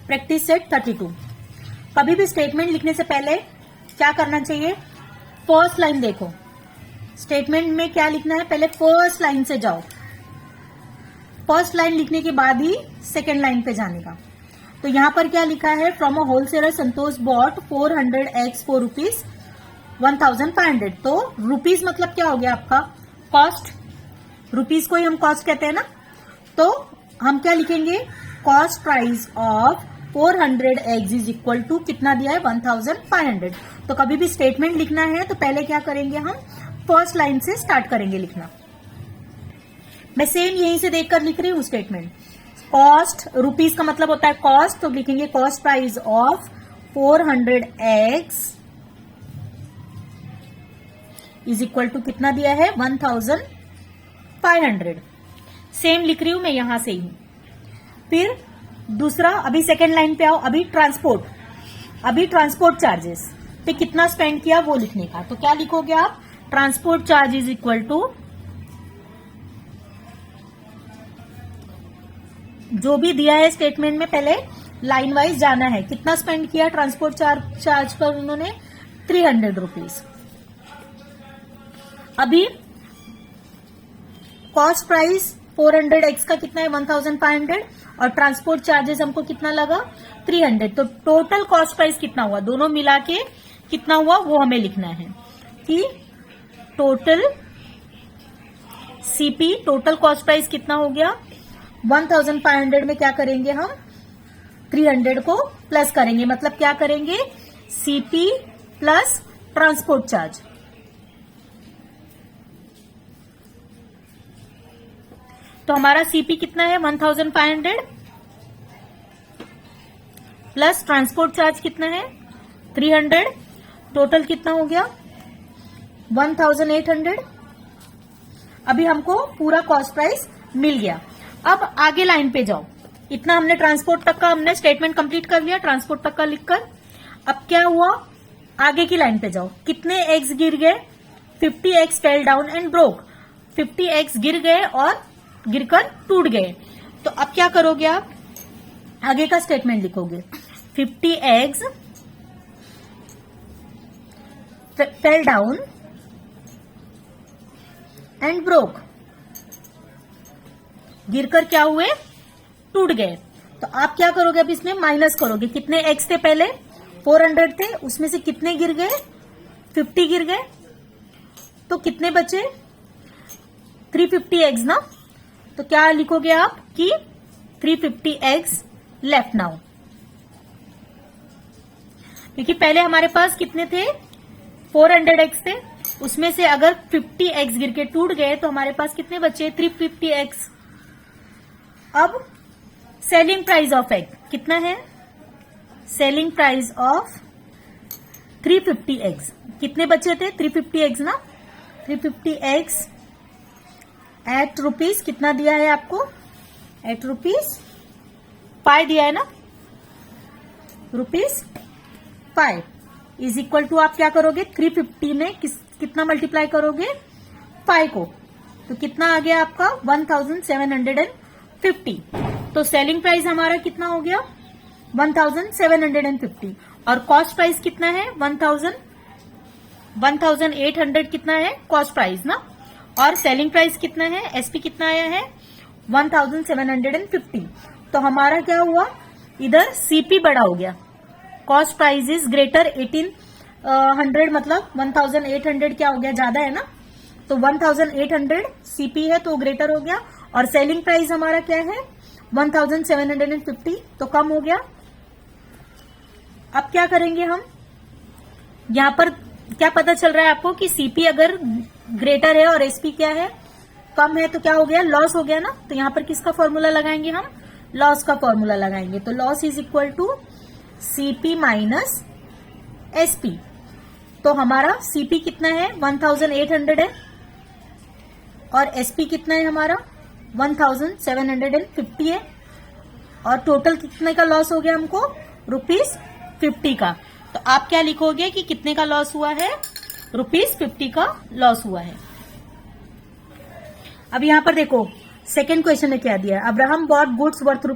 Practice set 32। कभी भी statement लिखने से पहले क्या करना चाहिए, फर्स्ट लाइन देखो। स्टेटमेंट में क्या लिखना है, पहले फर्स्ट लाइन से जाओ, फर्स्ट लाइन लिखने के बाद ही सेकेंड लाइन पे जाने का। तो यहां पर क्या लिखा है, from a wholesaler Santosh bought 400 eggs for ₹1,500। तो रुपीज मतलब क्या हो गया आपका, कॉस्ट। रुपीज को ही हम कॉस्ट कहते हैं ना। तो हम क्या लिखेंगे, cost price of 400 eggs is equal to कितना दिया है, 1,500। तो कभी भी स्टेटमेंट लिखना है तो पहले क्या करेंगे, हम फर्स्ट लाइन से स्टार्ट करेंगे लिखना। मैं सेम यहीं से देखकर लिख रही हूं स्टेटमेंट। कॉस्ट, रुपीज का मतलब होता है कॉस्ट, तो लिखेंगे cost price of 400 eggs is equal to कितना दिया है, 1,500। सेम लिख रही हूं मैं यहां से ही। फिर दूसरा, अभी सेकेंड लाइन पे आओ। अभी ट्रांसपोर्ट चार्जेस पे कितना स्पेंड किया वो लिखने का। तो क्या लिखोगे आप, transport charge is equal to, जो भी दिया है स्टेटमेंट में पहले लाइन वाइज जाना है। कितना स्पेंड किया ट्रांसपोर्ट चार्ज पर उन्होंने, 300 रुपीज। अभी कॉस्ट प्राइस 400 eggs का कितना है, 1,500, और ट्रांसपोर्ट चार्जेस हमको कितना लगा, 300। तो टोटल कॉस्ट प्राइस कितना हुआ, दोनों मिला के कितना हुआ वो हमें लिखना है कि total CP, total cost price कितना हो गया, 1,500 में क्या करेंगे हम, 300 को प्लस करेंगे। मतलब क्या करेंगे, सीपी प्लस ट्रांसपोर्ट चार्ज। तो हमारा सीपी कितना है, 1,500 प्लस ट्रांसपोर्ट चार्ज कितना है, 300। टोटल कितना हो गया, 1,800। अभी हमको पूरा कॉस्ट प्राइस मिल गया। अब आगे लाइन पे जाओ। इतना हमने ट्रांसपोर्ट तक का हमने स्टेटमेंट कंप्लीट कर लिया, ट्रांसपोर्ट तक का लिखकर। अब क्या हुआ, आगे की लाइन पे जाओ। कितने एग्स गिर गए, 50 eggs fell down and broke. 50 eggs गिर गए और गिरकर टूट गए। तो अब क्या करोगे आप, आगे का स्टेटमेंट लिखोगे, 50 eggs fell down and broke. गिरकर क्या हुए, टूट गए। तो आप क्या करोगे, अब इसमें माइनस करोगे। कितने एग्स थे पहले, 400 थे, उसमें से कितने गिर गए, 50 गिर गए। तो कितने बचे, 350 eggs ना। तो क्या लिखोगे आप कि 350 eggs लेफ्ट नाउ। क्योंकि पहले हमारे पास कितने थे, 400 eggs थे, उसमें से अगर 50 eggs गिर के टूट गए तो हमारे पास कितने बचे, 350 eggs। अब सेलिंग प्राइस ऑफ एग कितना है, सेलिंग प्राइस ऑफ 350 eggs। कितने बचे थे, 350 eggs ना। 350 eggs एट रुपीज कितना दिया है आपको, एट ₹5 दिया है ना, ₹5 इज इक्वल टू, आप क्या करोगे, 350 में कितना मल्टीप्लाई करोगे, 5 को। तो कितना आ गया आपका, 1,750। तो सेलिंग प्राइस हमारा कितना हो गया, 1,750। और कॉस्ट प्राइस कितना है, 1,800 कितना है कॉस्ट प्राइस ना। और सेलिंग प्राइस कितना है, एसपी कितना आया है, 1,750। तो हमारा क्या हुआ, इधर सीपी बड़ा हो गया, कॉस्ट प्राइस इज ग्रेटर 1,800, मतलब 1,800 क्या हो गया, ज्यादा है ना। तो 1,800 सीपी है तो ग्रेटर हो गया। और सेलिंग प्राइस हमारा क्या है, 1,750, तो कम हो गया। अब क्या करेंगे हम, यहां पर क्या पता चल रहा है आपको कि सीपी अगर ग्रेटर है और एसपी क्या है, कम है, तो क्या हो गया, लॉस हो गया ना। तो यहां पर किसका फॉर्मूला लगाएंगे हम, लॉस का फॉर्मूला लगाएंगे। तो loss is equal to CP minus SP. तो हमारा सीपी कितना है, 1,800 है, और एसपी कितना है हमारा, 1,750 है। और टोटल कितने का लॉस हो गया हमको, ₹50 का। तो आप क्या लिखोगे कि कितने का लॉस हुआ है, ₹50 का लॉस हुआ है। अब यहां पर देखो सेकेंड क्वेश्चन में क्या दिया है, Abraham bought goods worth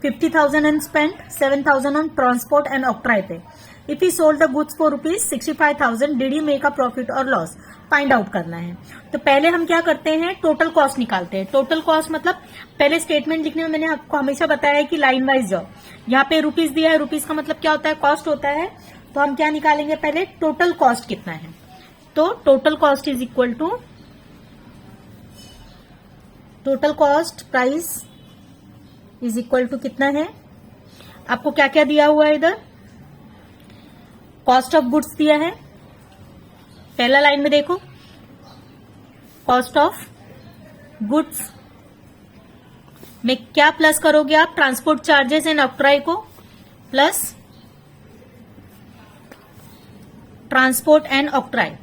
50,000 and spent, 7,000 on transport and octroi पे. If he sold the goods for rupees 65,000, did he make a profit or loss? Find out करना है. तो पहले हम क्या करते हैं, टोटल कॉस्ट निकालते हैं. टोटल कॉस्ट मतलब पहले स्टेटमेंट लिखने में मैंने आपको हमेशा बताया है कि लाइन वाइज जाओ. यहाँ पे रुपीज दिया है, रुपीज का मतलब क्या होता है, कॉस्ट होता है. तो हम क्या निकालेंगे, पहले टोटल कॉस्ट कितना है. तो total cost is equal to total cost price is equal to कितना है. आपको क्या क्या दिया हुआ है इधर, कॉस्ट ऑफ गुड्स दिया है. पहला लाइन में देखो, कॉस्ट ऑफ गुड्स में क्या प्लस करोगे आप, ट्रांसपोर्ट चार्जेस एंड ऑक्ट्रॉय को plus transport and octroi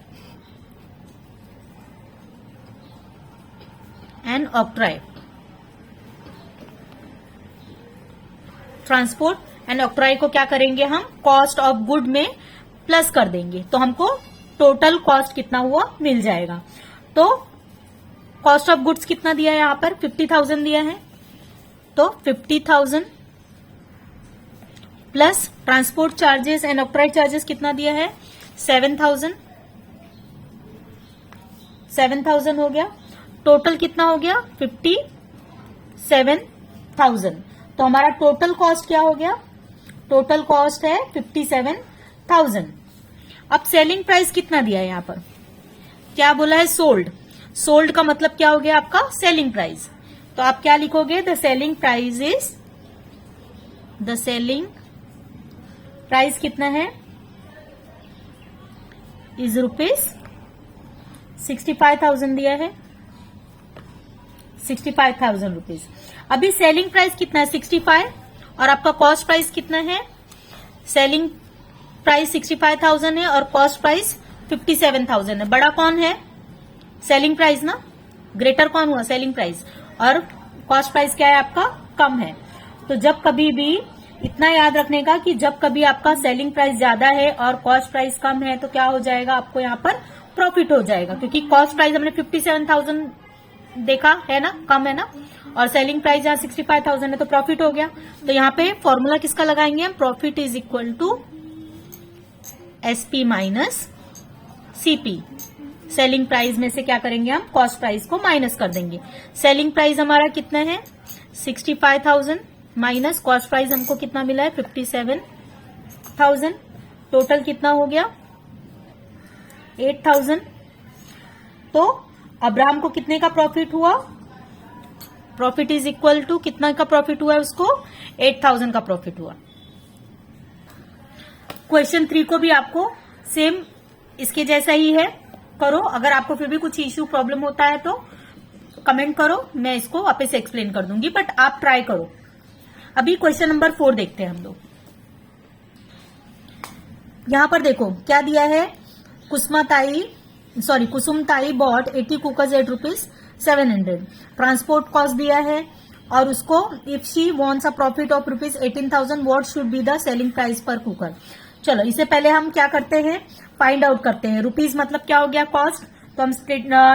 transport and octroi को क्या करेंगे हम, कॉस्ट ऑफ गुड में प्लस कर देंगे. तो हमको टोटल कॉस्ट कितना हुआ मिल जाएगा. तो कॉस्ट ऑफ गुड्स कितना दिया है, यहां पर 50,000 दिया है. तो 50,000 plus transport charges and octroi charges कितना दिया है, 7,000 हो गया. टोटल कितना हो गया, 57,000. तो हमारा टोटल कॉस्ट क्या हो गया, टोटल कॉस्ट है 57,000. अब सेलिंग प्राइस कितना दिया है, यहां पर क्या बोला है, सोल्ड. सोल्ड का मतलब क्या हो गया आपका, सेलिंग प्राइस. तो आप क्या लिखोगे, द सेलिंग प्राइस कितना है, इज रुपीज 65,000 दिया है, 65,000 रुपीज. अभी सेलिंग प्राइस कितना है, 65, और आपका कॉस्ट प्राइस कितना है, सेलिंग प्राइस 65,000 है और कॉस्ट प्राइस 57,000 है. बड़ा कौन है, सेलिंग प्राइस ना, ग्रेटर कौन हुआ, सेलिंग प्राइस, और कॉस्ट प्राइस क्या है आपका, कम है. तो जब कभी भी इतना याद रखने का कि जब कभी आपका सेलिंग प्राइस ज्यादा है और कॉस्ट प्राइस कम है तो क्या हो जाएगा, आपको यहाँ पर प्रॉफिट हो जाएगा. क्योंकि कॉस्ट प्राइस हमने 57,000 देखा है ना, कम है ना, और सेलिंग प्राइस यहाँ 65,000 है तो प्रॉफिट हो गया. तो यहाँ पे फॉर्मूला किसका लगाएंगे हम, profit is equal to SP minus CP. Selling price में से क्या करेंगे हम, कॉस्ट प्राइस को माइनस कर देंगे. सेलिंग प्राइस हमारा कितना है, 65,000 माइनस कॉस्ट प्राइस हमको कितना मिला है, 57,000. टोटल कितना हो गया, 8,000. तो अब्राहम को कितने का प्रॉफिट हुआ, प्रॉफिट इज इक्वल टू कितना का प्रॉफिट हुआ है उसको, 8,000 का प्रॉफिट हुआ. क्वेश्चन 3 को भी आपको सेम इसके जैसा ही है, करो. अगर आपको फिर भी कुछ इश्यू प्रॉब्लम होता है तो कमेंट करो, मैं इसको वापस से एक्सप्लेन कर दूंगी, बट आप ट्राई करो. अभी क्वेश्चन नंबर 4 देखते हैं हम लोग. यहां पर देखो क्या दिया है, Kusumtai bought 80 cookers at ₹700. Transport cost दिया है और उसको if she wants a profit of ₹18,000 what should be the selling price per cooker. चलो इससे पहले हम क्या करते हैं, फाइंड आउट करते हैं. रुपीज मतलब क्या हो गया, कॉस्ट. तो हम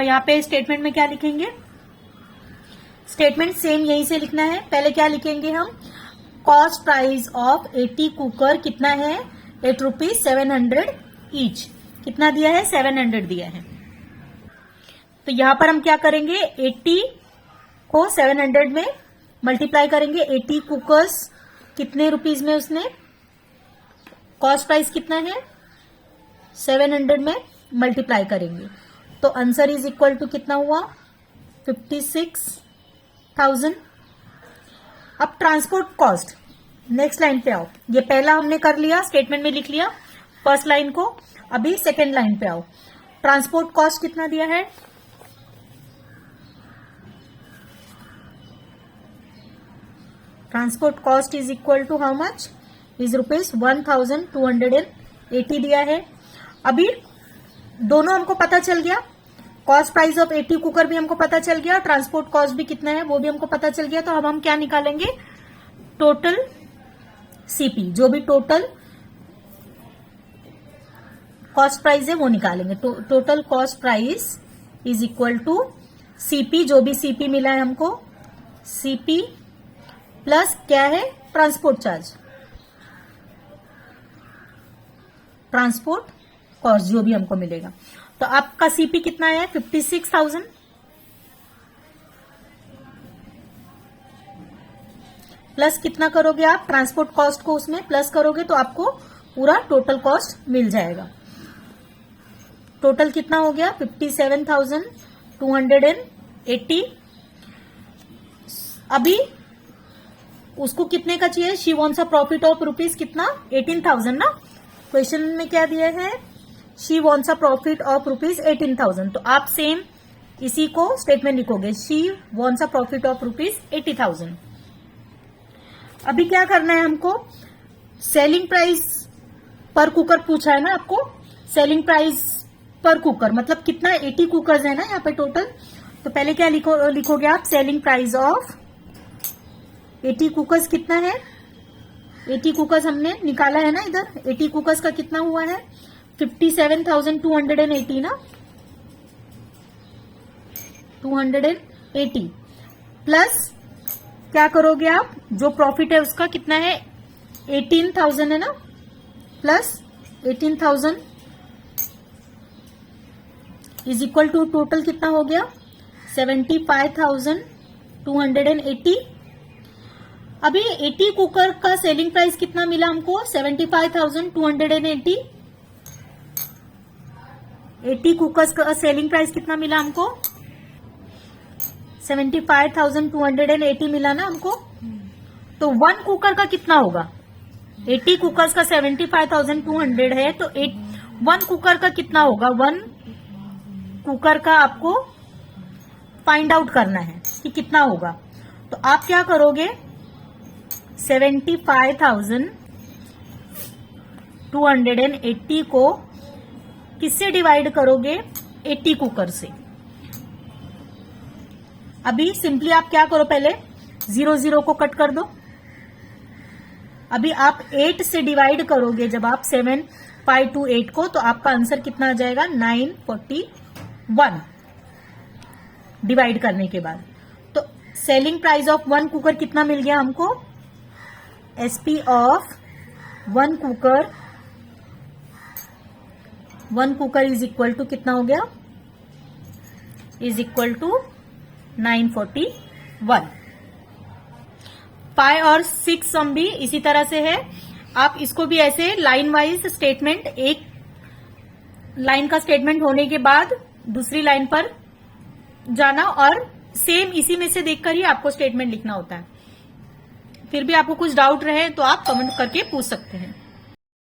यहाँ पे स्टेटमेंट में क्या लिखेंगे, स्टेटमेंट सेम यहीं से लिखना है. पहले क्या लिखेंगे हम, कॉस्ट प्राइस ऑफ 80 कुकर कितना है, ₹700 ईच. कितना दिया है, 700 दिया है. तो यहां पर हम क्या करेंगे, 80 को 700 में मल्टीप्लाई करेंगे. 80 कुकर्स कितने रुपीज में उसने, कॉस्ट प्राइस कितना है, 700 में मल्टीप्लाई करेंगे. तो आंसर इज इक्वल टू कितना हुआ, 56,000. अब ट्रांसपोर्ट कॉस्ट, नेक्स्ट लाइन पे आओ. ये पहला हमने कर लिया, स्टेटमेंट में लिख लिया फर्स्ट लाइन को. अभी सेकेंड लाइन पे आओ. ट्रांसपोर्ट कॉस्ट कितना दिया है, transport cost is equal to how much, is ₹1,280 दिया है. अभी दोनों हमको पता चल गया, कॉस्ट प्राइस ऑफ 80 कुकर भी हमको पता चल गया, ट्रांसपोर्ट कॉस्ट भी कितना है वो भी हमको पता चल गया. तो अब हम क्या निकालेंगे, टोटल सीपी, जो भी टोटल कॉस्ट प्राइस है वो निकालेंगे. Total cost price is equal to CP, जो भी सीपी मिला है हमको, सीपी प्लस क्या है, ट्रांसपोर्ट चार्ज, ट्रांसपोर्ट कॉस्ट जो भी हमको मिलेगा। तो आपका सीपी कितना है, 56,000 प्लस कितना करोगे आप, ट्रांसपोर्ट कॉस्ट को उसमें प्लस करोगे तो आपको पूरा टोटल कॉस्ट मिल जाएगा। टोटल कितना हो गया, 57,280। अभी उसको कितने का चाहिए, she wants a profit of rupees कितना, 18,000 ना। क्वेश्चन में क्या दिया है, she wants a profit of rupees 18,000। तो आप सेम इसी को स्टेटमेंट लिखोगे, she wants a profit of rupees 80,000। अभी क्या करना है हमको, सेलिंग प्राइस पर कुकर पूछा है ना आपको, सेलिंग प्राइस पर कुकर मतलब कितना, 80 कुकर्स है ना यहाँ पे टोटल। तो पहले क्या लिखोगे आप, सेलिंग प्राइस ऑफ 80 कुकर्स कितना है, 80 कुकर्स हमने निकाला है ना इधर, 80 कुकर्स का कितना हुआ है, 57,280 ना, 280 प्लस क्या करोगे आप, जो प्रॉफिट है उसका कितना है, 18,000 है ना, plus 18,000 is equal to total कितना हो गया, 75,280। अभी 80 कुकर का सेलिंग प्राइस कितना मिला हमको, 75,280। 80 कुकर्स का सेलिंग प्राइस कितना मिला हमको, 75,280 मिला ना हमको। तो 1 कुकर का कितना होगा, 80 कुकर्स का 75,200 है, तो 1 कुकर का कितना होगा, 1 कुकर का आपको फाइंड आउट करना है कि कितना होगा। तो आप क्या करोगे, 75,280 को किससे डिवाइड करोगे, 80 कुकर से। अभी सिंपली आप क्या करो, पहले 0 को कट कर दो। अभी आप 8 से डिवाइड करोगे, जब आप 7528 को, तो आपका आंसर कितना आ जाएगा, 941 डिवाइड करने के बाद। तो सेलिंग प्राइस ऑफ 1 कुकर कितना मिल गया हमको, SP of 1 cooker is equal to कितना हो गया, इज इक्वल टू 941। 5 और 6 सम भी इसी तरह से है। आप इसको भी ऐसे लाइन वाइज स्टेटमेंट, एक लाइन का स्टेटमेंट होने के बाद दूसरी लाइन पर जाना और सेम इसी में से देखकर ही आपको स्टेटमेंट लिखना होता है। फिर भी आपको कुछ डाउट रहे तो आप कमेंट करके पूछ सकते हैं।